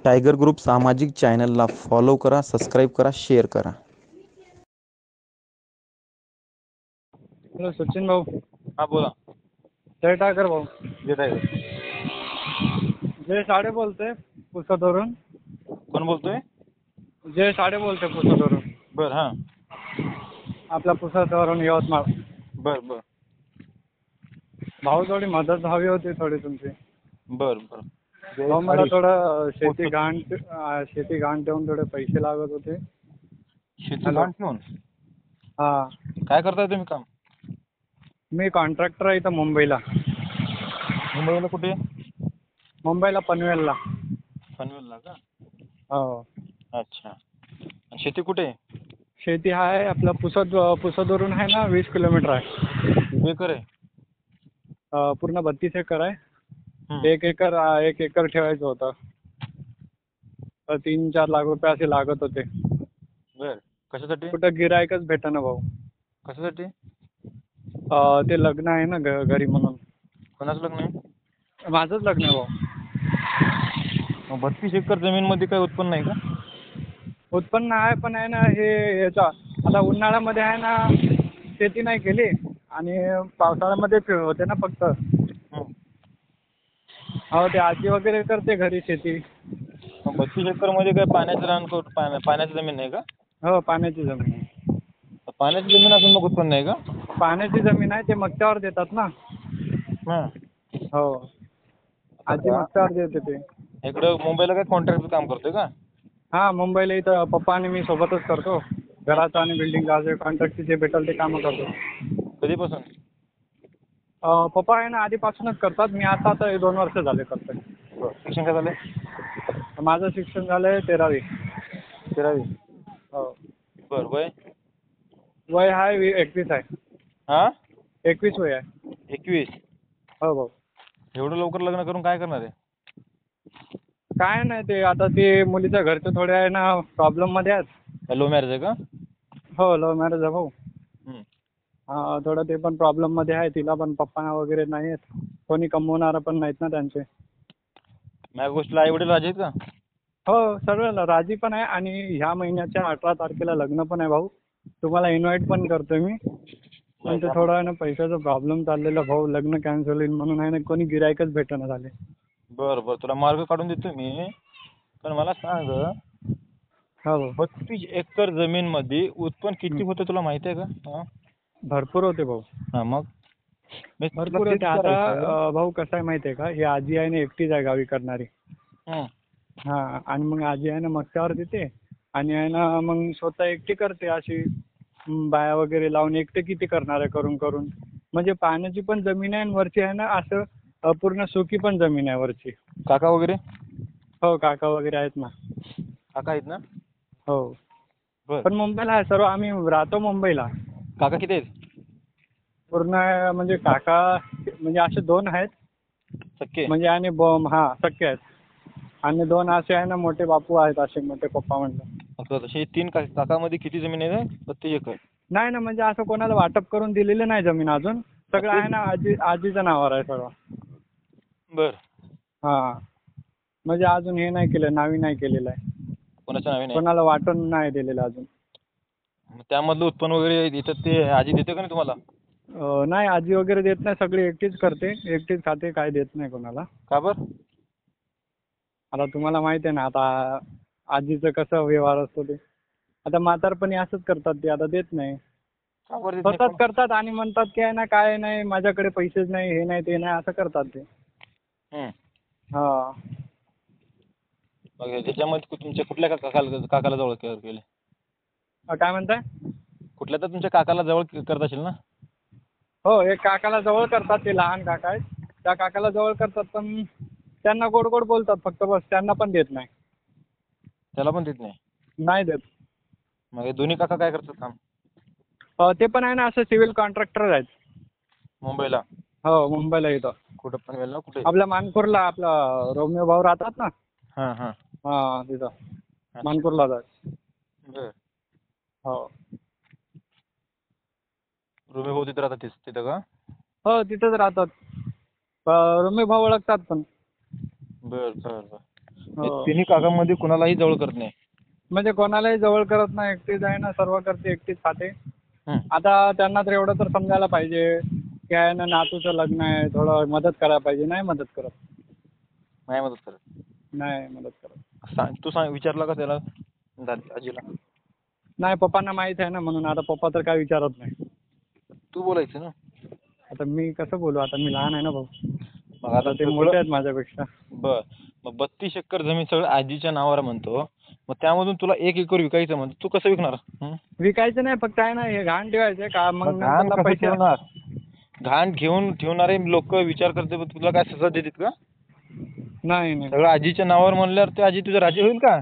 Tiger group सामाजिक चॅनलला follow करा, सबस्क्राईब करा, शेअर करा. हॅलो सचिन भाऊ. हा बोला. जय टायगर भाऊ. जे टायगर. जय साडे बोलतोय पुसदवरून. कोण बोलतोय? जय साडे बोलतोय पुसदवरून. बर. हा. आपल्या पुसदवरून यवतमाळ. बर बर भाऊ थोडी मदत हवी होती थोडी तुमची. बर बर. भाऊ मला थोडं शेती गहाण ठेवून थोडे पैसे लागत होते. शेती हॅलो. गहाण ठेवून? हा. काय करताय तुम्ही काम? मी कॉन्ट्रॅक्टर आहे इथं मुंबईला. मुंबईला कुठे? मुंबईला पनवेलला. पनवेलला का? हो. अच्छा. आणि शेती कुठे आहे? शेती आहे आपलं पुसदवरून आहे ना 20 किलोमीटर आहे. किती एकर आहे? पूर्ण 32 एकर आहे. हं. एक एकर ठेवायचं होतं. तर 3-4 लाख रुपये असे लागत होते. बर. कशासाठी? कुठं गिरायकच भेटेना भाऊ. कशासाठी? ते लग्न आहे ना घरी म्हणून. कोणाचं लग्न आहे? माझंच लग्न आहे भाऊ. मग 32 एकर जमीन मध्ये काही उत्पन्न नाही का? उत्पन्न आहे पण आहे ना हे आता उन्हाळ्यामध्ये आहे ना शेती नाही केली आणि पावसाळ्यामध्ये होते ना फक्त. हं. हो ते आजी वगैरे करते घरी शेती. मग 32 एकर मध्ये काय पाण्याची जमीन नाही का? हो पाण्याची जमीन आहे. पाण्याची जमीन असून मग उत्पन्न नाही का? पाण्याची जमीन आहे ते मक्त्यावर देतात ना. हां. हो. आजी मक्त्यावर देते ते. इकडं मुंबईला काय कॉन्ट्रॅक्टचं काम करतोय का? हां मुंबईला इथं पप्पा आणि मी सोबतच करतो. घराचं आणि बिल्डिंगचं जे कॉन्ट्रॅक्टचे जे भेटेल ते कामं करतो. कधीपासून? पप्पा आहे ना आधीपासूनच करतात. मी आता 2 वर्ष झाले करतोय. शिक्षण काय झालंय? माझं शिक्षण झालंय 13वी. 13वी. हो. बर. वय? वय आहे 21 आहे. हा? 21 वय आहे. 21? हो भाऊ. एवढं लवकर लग्न करून काय करणार आहे? काय नाही ते आता ते मुलीच्या घरचे थोडे आहे ना प्रॉब्लेममध्ये आहेत. लव्ह मॅरेज आहे का? हो लव्ह मॅरेज आहे भाऊ. हं. थोडं ते पण प्रॉब्लेममध्ये आहे. तिला पण पप्पा वगैरे नाही आहेत. कोणी कमवणारं पण नाहीत ना त्यांचे. माझ्या गोष्टीला आई वडील राजी आहेत का? हो सर्व राजी पण आहे आणि ह्या महिन्याच्या 18 तारखेला लग्न पण आहे भाऊ. तुम्हाला इन्व्हाइट पण करतोय मी. पण ते थोडं आहे ना पैशाचा प्रॉब्लेम चाललेला भाऊ. लग्न कॅन्सल होईल म्हणून आहे ना कोणी गिरायकच भेटेना झाले. बरं बरं. तुला मार्ग काढून देतो मी. पण मला सांग, हो भाऊ. 32 एकर जमीन मध्ये उत्पन्न किती होतं तुला माहिती आहे का? हां? भरपूर होते भाऊ. हां मग? भरपूर होते. आता भाऊ कसं आहे माहिती आहे का, ही आजी आहे ना एकटीच आहे गावी करणारी. हं. हां आणि मग आजी आहे ना मक्त्यावर देते आणि आहे ना मग स्वतः एकटी करते अशी बाया वगैरे लावून. एकटे किती करणार आहे करून करून. म्हणजे पाण्याची पण जमीन आहे आणि वरची आहे ना असं पूर्ण सुकी पण जमीन आहे वरची. काका वगैरे? हो काका वगैरे आहेत ना. काका आहेत ना? हो. बरं. पण मुंबईला आहे सर्व. आम्ही राहतो मुंबईला. काका किती आहेत? पूर्ण म्हणजे काका म्हणजे असे 2 आहेत. सख्खे? म्हणजे आणि सख्खे आहेत. आणि 2 असे आहे ना मोठे बापू आहेत असे मोठे पप्पा म्हणलं. तसे 3 काकामध्ये किती जमीन आहे? 32 एकर. नाही ना म्हणजे असं कोणाला वाटप करून दिलेलं नाही जमीन अजून. सगळं आहे ना आजीच्या नावावर आहे सगळं. बर. हां. म्हणजे अजून हे नाही केलं, नावी नाही केलेलं आहे. कोणाच्या नावे नाही? कोणाला वाटून नाही दिलेलं अजून. त्यामधलं उत्पन्न वगैरे देतात ते आजी देते का नाही तुम्हाला? नाही आजी वगैरे देत नाही. सगळी एकटीच करते, एकटीच खाते. काय देत नाही कोणाला. का बरं? आता तुम्हाला माहिती आहे ना आता आजीचं कसं व्यवहार असतो ते. आता म्हातारपणी असंच करतात ते. आता देत नाही. का बरं देत नाही? स्वतःच करतात आणि म्हणतात की आहे ना काय नाही माझ्याकडे पैसेच नाही, हे नाही ते नाही असं करतात ते. हं. हां. मग त्याच्यामध्ये तुमच्या कुठल्या काकाला जवळ केले? काय म्हणताय? कुठल्या तर तुमच्या काकाला जवळ करत असेल ना? हो एक काकाला जवळ करतात. ते लहान काका आहेत. त्या काकाला जवळ करतात पण त्यांना गोड गोड बोलतात फक्त बस. त्यांना पण देत नाही. त्याला पण देत नाही? नाही देत. मग हे दोन्ही काका काय करतात काम? ते पण आहे ना असं सिव्हिल कॉन्ट्रॅक्टर आहेत. मुंबईला? हो मुंबईला इथं. कुठं पनवेलला? कुठे? आपल्या मानपूरला आपला रोमियो भाऊ राहतात ना. हां हां. हां तिथं मानपूरला जात. बर. हो. रोमियो भाऊ तिथे राहतात तिथं का? हो तिथंच राहतात. रोमियो भाऊ ओळखतात पण. बर बर बर. हो. तिन्ही काकामध्ये कुणालाही जवळ करत नाही. म्हणजे कोणालाही जवळ करत नाही, एकटीच आहे ना, सर्व करते, एकटीच खाते. हं. आता त्यांना तर एवढं तर समजायला पाहिजे की आहे ना, नातूचं लग्न आहे, थोडं मदत करायला पाहिजे. नाही मदत करत. नाही मदत करत. नाही मदत करत. तू सांग, विचारला का त्याला आजीला? नाही, पप्पांना माहीत आहे ना, म्हणून आता पप्पा तर काय विचारत नाही. तू बोलायचं ना. आता मी कसं बोलू, आता मी लहान आहे ना भाऊ. मग आता ते मोठे आहेत माझ्यापेक्षा. बर, मग 32 एकर जमीन सगळं आजीच्या नावावर म्हणतो, मग त्यामधून तुला 1 एकर विकायचं म्हणतो, तू कसं विकणार? विकायचं नाही, फक्त आहे ना हे घाण ठेवायचे का, मग मग घाण नंतरला कसं पैसे. ठेवणार? घाण घेऊन ठेवणारे लोक विचार करते, पण तुला काय सजा देतात का? नाही नाही. सगळं आजीच्या नावावर म्हणल्यावर ते आजी तुझं राजी होईल का?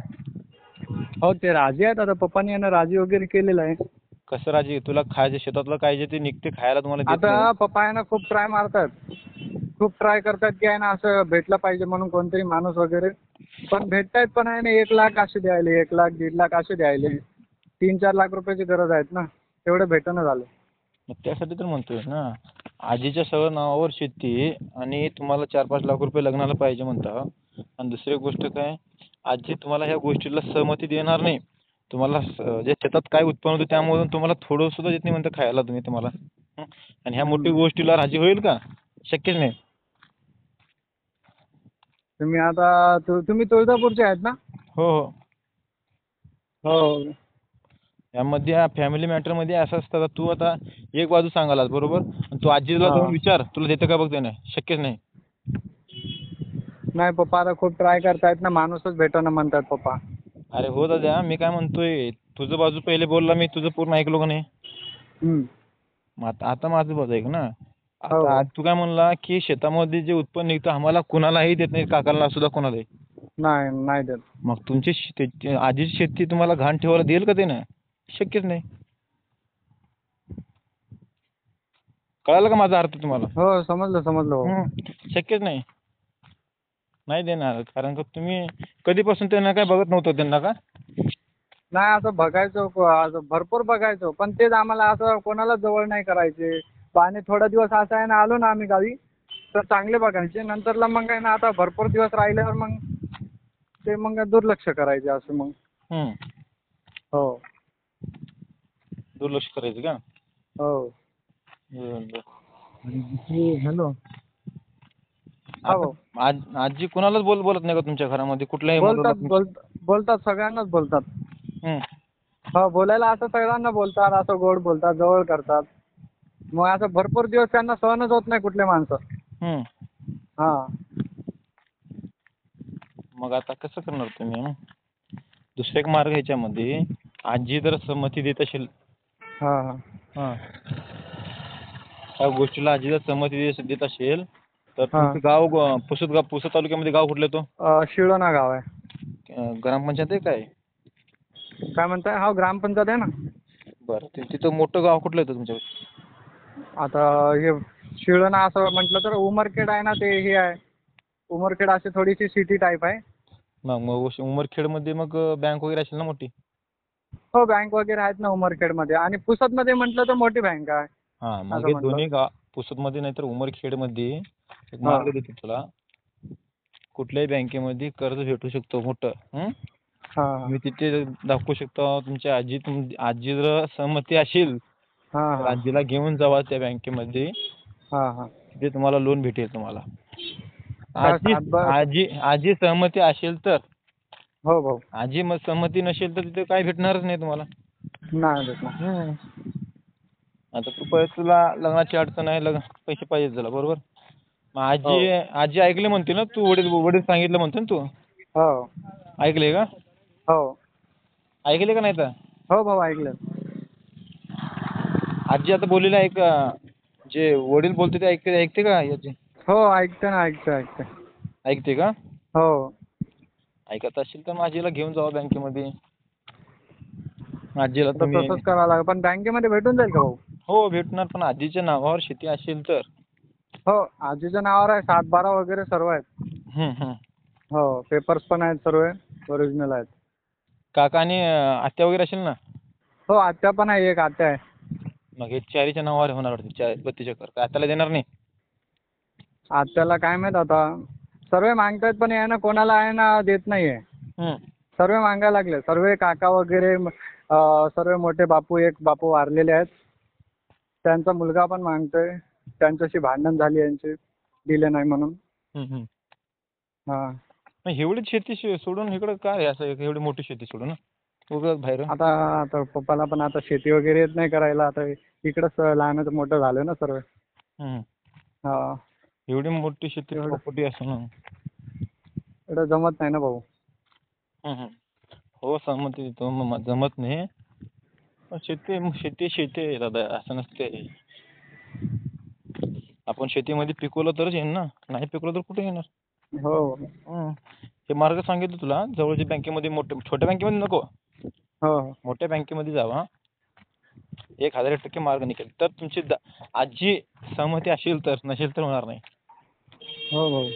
हो, ते राजी आहेत. आता पप्पांनी आहे ना राजी वगैरे केलेलं आहे. कसं राजी? तुला खायचं शेतातलं काय जे ते निघते खायला तुम्हाला देत आता नाही. पप्पा आहे ना खूप ट्राय मारतात, खूप ट्राय करतात की आहे ना असं भेटलं पाहिजे म्हणून कोणतरी माणूस वगैरे. पण भेटतायत पण आहे ना 1 लाख असे द्यायले, 1 लाख 1.5 लाख असे द्यायले. 3-4 लाख रुपयाची गरज आहेत ना, तेवढं भेटणं झालं. मग त्यासाठी तर म्हणतोय ना, आजीच्या सगळं नावावर शेती आणि तुम्हाला 4-5 लाख रुपये लग्नाला पाहिजे म्हणता. आणि दुसरी गोष्ट काय, आजी तुम्हाला ह्या गोष्टीला सहमती देणार नाही. तुम्हाला जे शेतात काय उत्पन्न होतं त्यामधून तुम्हाला थोडं सुद्धा देत नाही म्हणतं खायला तुम्हाला. आणि ह्या मोठी गोष्टीला राजी होईल का? शक्यच नाही. तुम्ही आता तुम्ही तुळजापूरचे आहेत ना? हो हो. हो. यामध्ये या फॅमिली मॅटरमध्ये असं असतं, तू आता एक बाजू सांगायलास बरोबर, आणि तू आजीला जाऊन विचार तुला देतं का बघ त्याने. शक्यच नाही. नाही, पप्पा आता खूप ट्राय करतायत ना, माणूसच भेटेना म्हणतात पप्पा. अरे हो दादा, मी काय म्हणतोय, तुझं बाजू पहिले बोलला, मी तुझं पूर्ण ऐकलो का नाही? मग आता माझं बाजू ऐक ना. आता तू काय म्हणला की शेतामध्ये जे उत्पन्न निघतं आम्हाला कुणालाही देत नाही, काकाला सुद्धा कोणालाही. नाही देत. मग तुमची आजीची शेती तुम्हाला घाण ठेवायला देईल का ते ना? शक्यच नाही. कळालं का माझा अर्थ तुम्हाला? हो, समजलं भाऊ. शक्यच नाही. नाही देणार, कारण का तुम्ही कधीपासून त्यांना काय बघत नव्हतं त्यांना का? नाही, असं बघायचो, असं भरपूर बघायचो, पण तेच आम्हाला असं कोणाला जवळ नाही करायचे. आणि थोडा दिवस असं आहे ना, आलो ना आम्ही गावी तर चांगले बघायचे. नंतरला मग आहे ना, आता भरपूर दिवस राहिल्यावर मग ते मग दुर्लक्ष करायचे असं मग. हो. दुर्लक्ष करायचं का? हो. हॅलो. हा भाऊ. आजी कोणालाच बोलत नाही का तुमच्या घरामध्ये? कुठल्याही बोलतात, सगळ्यांनाच बोलतात. हो, बोलायला असं सगळ्यांना बोलतात, असं गोड बोलतात, जवळ करतात. मग असं भरपूर दिवस त्यांना सहनच होत नाही कुठले माणसं. हा. मग आता कसं करणार तुम्ही? दुसरा एक मार्ग ह्याच्यामध्ये, आजी जर संमती देत असेल, त्या गोष्टीला आजी जर संमती देत असेल, तर तुमचं गाव पुसद तालुक्यामध्ये गाव कुठलं तो? शिळोणा गाव आहे. ग्रामपंचायत आहे काय? काय म्हणताय? हो, ग्रामपंचायत आहे ना. बरं, तिथं मोठं गाव कुठलं येतं तुमच्याकडे? आता हे शिळोणा असं म्हटलं तर उमरखेड आहे ना, ते हे आहे. उमरखेड अशी थोडीशी सिटी टाईप आहे. मग उमरखेडमध्ये मग बँक वगैरे असेल ना मोठी? हो, बँक वगैरे आहेत ना उमरखेडमध्ये. आणि पुसदमध्ये म्हटलं तर मोठी बँक आहे. मग हे दोन्ही गाव, पुसदमध्ये नाही तर उमरखेडमध्ये एक मार्ग देतो तुला. कुठल्याही बँकेमध्ये कर्ज भेटू शकतो मोठं. मी तिथे दाखवू शकतो. तुमच्या आजी जर सहमती असेल तर आजीला घेऊन जावा त्या बँकेमध्ये. तिथे तुम्हाला लोन भेटेल तुम्हाला. आजी सहमती असेल तर. हो भाऊ. आजी सहमती नसेल तर तिथे काय भेटणारच नाही तुम्हाला. नाही भेटणार. आता तुला लग्नाची अडचण आहे, पैसे पाहिजे तुला, बरोबर? मग आजी ऐकले म्हणते ना, तू वडील सांगितलं म्हणतो ना तू? हो. ऐकले का? हो. ऐकले का नाही तर? हो भाऊ, ऐकलं. आजी आता बोललेलं आहे का? जे वडील बोलते ते ऐकते का आजी? हो, ऐकते ना, ऐकते. ऐकते का? हो. ऐकत असेल तर आजीला घेऊन जावा बँकेमध्ये. आजीला तर तुम्ही. तसंच करावं लागेल. पण बँकेमध्ये भेटून जाईल का भाऊ? हो, भेटणार, पण आजीच्या नावावर शेती असेल तर. हो, आजीच्या नावावर आहे. 7-12 वगैरे सर्व आहेत. हो, पेपर्स पण आहेत, सर्व ओरिजिनल आहेत. काका आणि आत्या वगैरे असेल ना? हो, आत्या पण आहे, एक आत्या आहे. मग हे चारीच्या नावावर होणार वाटतं. 32 एकर. आत्याला देणार नाही? आत्याला काय माहित आता. सर्व मागतायत पण आहे ना कोणाला आहे ना देत नाहीये. हं. सर्व मागायला लागले. सर्व काका वगैरे सर्व मोठे बापू, एक बापू वारलेले आहेत. त्यांचा मुलगा पण मागतोय. त्यांच्याशी भांडण झाली यांची, दिले नाही म्हणून. हं, हं. हा. मग एवढी शेती सोडून इकडं काय असं एवढी मोठी शेती सोडून उगाच बाहेर? आता पप्पाला पण आता शेती वगैरे येत नाही करायला. आता इकडंच लहानाचं मोठं झालं ना सर्व. हं. हा. एवढी मोठी शेती एवढं प्रॉपर्टी असून. एवढं जमत नाही ना भाऊ. हं, हं. हो सहमती देतो. जमत नाही. पण शेती आहे दादा, असं नसते. आपण शेतीमध्ये पिकवलं तरच येईल ना, नाही पिकवलं तर कुठे येणार? हो. हं. हे मार्ग सांगितलं तुला, जवळच्या बँकेमध्ये छोट्या बँकेमध्ये नको, हो. मोठ्या बँकेमध्ये जावा. 1000% मार्ग निघेल. तर तुमची आजी सहमती असेल तर, नसेल तर होणार नाही. हो भाऊ.